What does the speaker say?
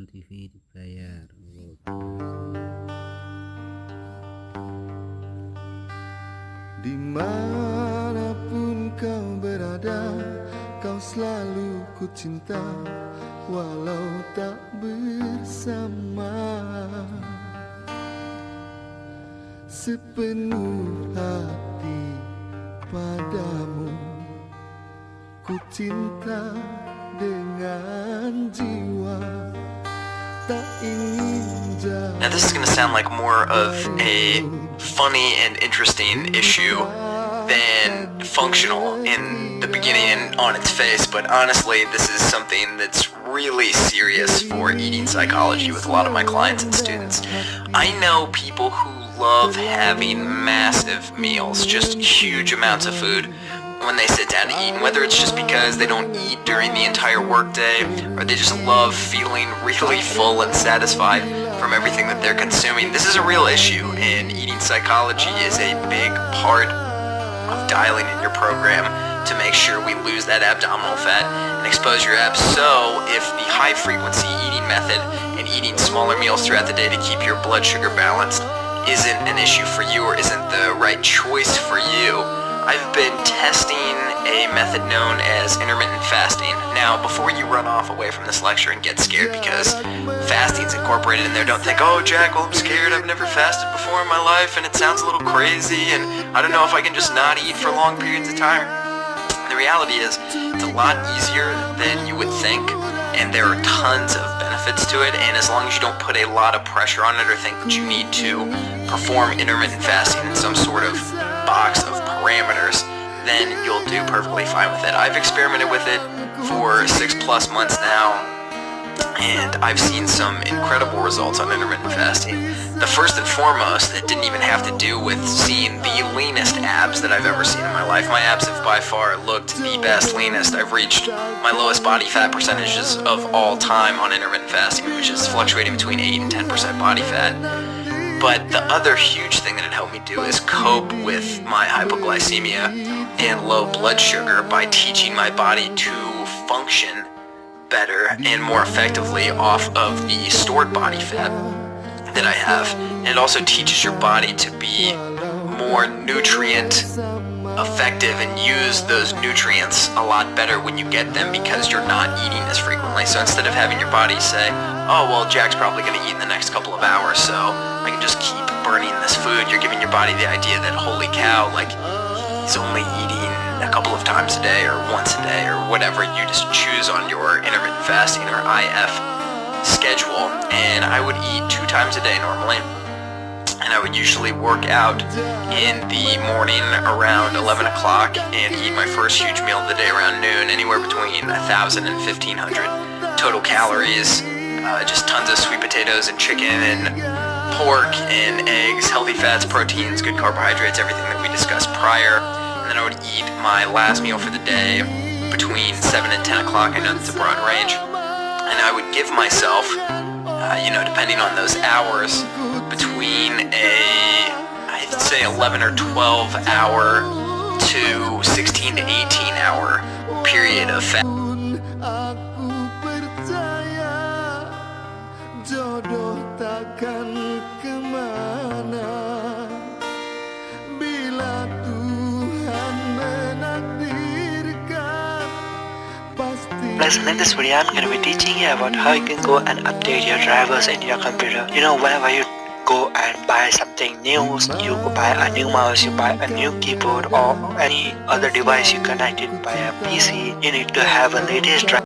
Nonton TV dibayar. Dimanapun kau berada, kau selalu ku cinta, walau tak bersama. Sepenuh hati padamu, ku cinta dengan jiwa. Now this is going to sound like more of a funny and interesting issue than functional in the beginning and on its face, but honestly this is something that's really serious for eating psychology with a lot of my clients and students. I know people who love having massive meals, just huge amounts of food, when they sit down to eat, and whether it's just because they don't eat during the entire workday or they just love feeling really full and satisfied from everything that they're consuming. This is a real issue, and eating psychology is a big part of dialing in your program to make sure we lose that abdominal fat and expose your abs. So if the high frequency eating method and eating smaller meals throughout the day to keep your blood sugar balanced isn't an issue for you or isn't the right choice for you, I've been testing a method known as intermittent fasting. Now, before you run off away from this lecture and get scared because fasting's incorporated in there, don't think, oh Jack, well I'm scared, I've never fasted before in my life and it sounds a little crazy and I don't know if I can just not eat for long periods of time. The reality is, it's a lot easier than you would think, and there are tons of benefits to it, and as long as you don't put a lot of pressure on it or think that you need to perform intermittent fasting in some sort of box of parameters, then you'll do perfectly fine with it. I've experimented with it for 6+ months now, and I've seen some incredible results on intermittent fasting. The first and foremost, it didn't even have to do with seeing the leanest abs that I've ever seen in my life. My abs have by far looked the best, leanest. I've reached my lowest body fat percentages of all time on intermittent fasting, which is fluctuating between 8 and 10% body fat. But the other huge thing that it helped me do is cope with my hypoglycemia and low blood sugar by teaching my body to function better and more effectively off of the stored body fat that I have. And it also teaches your body to be more nutrient effective and use those nutrients a lot better when you get them because you're not eating as frequently. So instead of having your body say, oh well, Jack's probably going to eat in the next couple of hours, so I can just keep burning this food, you're giving your body the idea that, holy cow, like, he's only eating a couple of times a day or once a day or whatever you just choose on your intermittent fasting or IF schedule. And I would eat 2 times a day normally, and I would usually work out in the morning around 11 o'clock and eat my first huge meal of the day around noon, anywhere between 1,000 and 1,500 total calories, just tons of sweet potatoes and chicken and pork and eggs, healthy fats, proteins, good carbohydrates, everything that we discussed prior. And then I would eat my last meal for the day between 7 and 10 o'clock. I know that's a broad range. And I would give myself, depending on those hours, between I'd say 11 or 12 hour to 16 to 18 hour period of fast. Plus, in this video, I'm going to be teaching you about how you can go and update your drivers in your computer. Whenever you go and buy something new, you buy a new mouse, you buy a new keyboard or any other device you connect it by a PC, you need to have a latest driver.